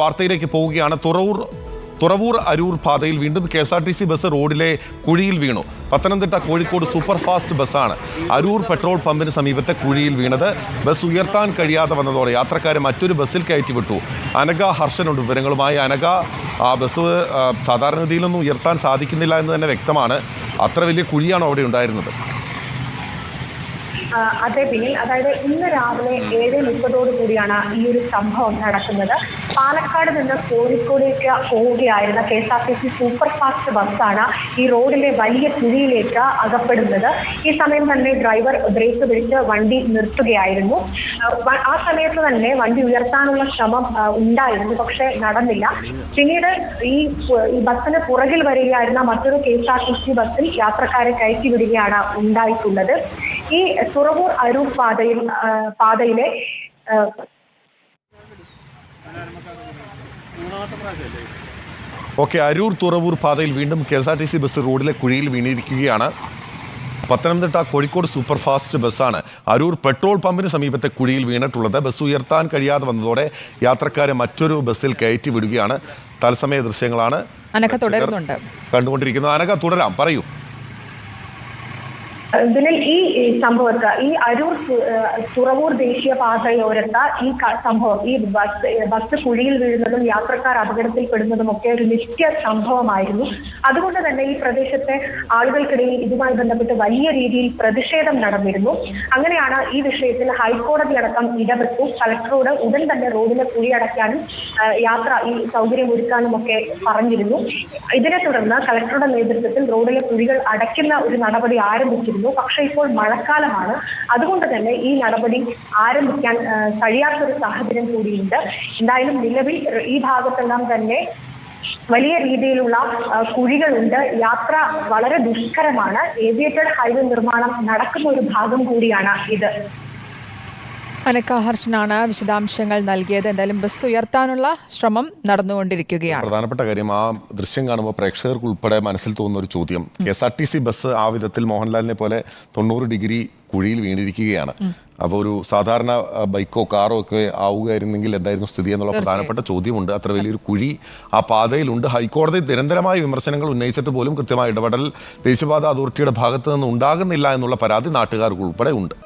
വാർത്തയിലേക്ക് പോവുകയാണ്. തുറവൂർ അരൂർ പാതയിൽ വീണ്ടും KSRTC ബസ് റോഡിലെ കുഴിയിൽ വീണു. പത്തനംതിട്ട കോഴിക്കോട് സൂപ്പർ ഫാസ്റ്റ് ബസ്സാണ് അരൂർ പെട്രോൾ പമ്പിന് സമീപത്തെ കുഴിയിൽ വീണത്. ബസ് ഉയർത്താൻ കഴിയാതെ വന്നതോടെ യാത്രക്കാരെ മറ്റൊരു ബസ്സിൽ കയറ്റിവിട്ടു. അനഘ ഹർഷനുണ്ട് വിവരങ്ങളുമായി. അനഘ, ആ ബസ് സാധാരണഗതിയിലൊന്നും ഉയർത്താൻ സാധിക്കുന്നില്ല എന്ന് തന്നെ വ്യക്തമാണ്. അത്ര വലിയ കുഴിയാണോ അവിടെ ഉണ്ടായിരുന്നത്? അതെ ബിനിൽ, അതായത് ഇന്ന് രാവിലെ 7:30 കൂടിയാണ് ഈ ഒരു സംഭവം നടക്കുന്നത്. പാലക്കാട് നിന്ന് കോഴിക്കോടേക്ക് പോവുകയായിരുന്ന KSRTC സൂപ്പർ ഫാസ്റ്റ് ബസ്സാണ് ഈ റോഡിലെ വലിയ കുഴിയിലേക്ക് അകപ്പെടുന്നത്. ഈ സമയം തന്നെ ഡ്രൈവർ ബ്രേക്ക് പിടിച്ച് വണ്ടി നിർത്തുകയായിരുന്നു. ആ സമയത്ത് തന്നെ വണ്ടി ഉയർത്താനുള്ള ശ്രമം ഉണ്ടായിരുന്നു, പക്ഷെ നടന്നില്ല. പിന്നീട് ഈ ബസ്സിന് പുറകിൽ വരികയായിരുന്ന മറ്റൊരു KSRTC ബസ്സിൽ യാത്രക്കാരെ കയറ്റി വിടുകയാണ് ഉണ്ടായിട്ടുള്ളത്. ഈ തുറവൂർ അരൂർ പാതയിലെ അരൂർ തുറവൂർ പാതയിൽ വീണ്ടും KSRTC ബസ് റോഡിലെ കുഴിയിൽ വീണിരിക്കുകയാണ്. പത്തനംതിട്ട കോഴിക്കോട് സൂപ്പർ ഫാസ്റ്റ് ബസ്സാണ് അരൂർ പെട്രോൾ പമ്പിന് സമീപത്തെ കുഴിയിൽ വീണിട്ടുള്ളത്. ബസ് ഉയർത്താൻ കഴിയാതെ വന്നതോടെ യാത്രക്കാരെ മറ്റൊരു ബസ്സിൽ കയറ്റി വിടുകയാണ്. തത്സമയ ദൃശ്യങ്ങളാണ് കണ്ടുകൊണ്ടിരിക്കുന്നത്. അനഘ, തുടരാം, പറയൂ. ഇതിൽ ഈ സംഭവത്ത് ഈ അരൂർ തുറവൂർ ദേശീയ പാതയോരത്ത് ഈ സംഭവം, ഈ ബസ് കുഴിയിൽ വീഴുന്നതും യാത്രക്കാർ അപകടത്തിൽപ്പെടുന്നതും ഒക്കെ ഒരു നിത്യ സംഭവമായിരുന്നു. അതുകൊണ്ട് തന്നെ ഈ പ്രദേശത്തെ ആളുകൾക്കിടയിൽ ഇതുമായി ബന്ധപ്പെട്ട് വലിയ രീതിയിൽ പ്രതിഷേധം നടന്നിരുന്നു. അങ്ങനെയാണ് ഈ വിഷയത്തിൽ ഹൈക്കോടതി അടക്കം ഇടപെട്ടു. കളക്ടറോട് ഉടൻ തന്നെ റോഡിലെ കുഴി അടയ്ക്കാനും ഈ സൗകര്യം ഒരുക്കാനും ഒക്കെ പറഞ്ഞിരുന്നു. ഇതിനെ തുടർന്ന് കളക്ടറുടെ നേതൃത്വത്തിൽ റോഡിലെ കുഴികൾ അടയ്ക്കുന്ന ഒരു നടപടി ആരംഭിച്ചിരുന്നു. പക്ഷെ ഇപ്പോൾ മഴക്കാലമാണ്, അതുകൊണ്ട് തന്നെ ഈ നടപടി ആരംഭിക്കാൻ കഴിയാത്തൊരു സാഹചര്യം കൂടിയുണ്ട്. എന്തായാലും നിലവിൽ ഈ ഭാഗത്തെല്ലാം തന്നെ വലിയ രീതിയിലുള്ള കുഴികളുണ്ട്. യാത്ര വളരെ ദുഷ്കരമാണ്. ഏവിയേറ്റഡ് ഹൈവേ നിർമ്മാണം നടക്കുന്ന ഒരു ഭാഗം കൂടിയാണ് ഇത്. അനഘ ഹർഷനാണ് വിശദാംശങ്ങൾ നൽകിയത്. എന്തായാലും ബസ് ഉയർത്താനുള്ള ശ്രമം നടന്നുകൊണ്ടിരിക്കുകയാണ്. പ്രധാനപ്പെട്ട കാര്യം, ആ ദൃശ്യം കാണുമ്പോൾ പ്രേക്ഷകർക്ക് ഉൾപ്പെടെ മനസ്സിൽ തോന്നുന്ന ഒരു ചോദ്യം, KSRTC ബസ് ആ വിധത്തിൽ മോഹൻലാലിനെ പോലെ 90 ഡിഗ്രി കുഴിയിൽ വീണിരിക്കുകയാണ്. അപ്പോൾ ഒരു സാധാരണ ബൈക്കോ കാറോ ഒക്കെ ആവുകയായിരുന്നെങ്കിൽ എന്തായിരുന്നു സ്ഥിതി എന്നുള്ള പ്രധാനപ്പെട്ട ചോദ്യമുണ്ട്. അത്ര വലിയൊരു കുഴി ആ പാതയിലുണ്ട്. ഹൈക്കോടതി നിരന്തരമായ വിമർശനങ്ങൾ ഉന്നയിച്ചിട്ട് പോലും കൃത്യമായ ഇടപെടൽ ദേശീയപാത അതോറിറ്റിയുടെ ഭാഗത്തു നിന്ന് ഉണ്ടാകുന്നില്ല എന്നുള്ള പരാതി നാട്ടുകാർക്ക് ഉൾപ്പെടെ ഉണ്ട്.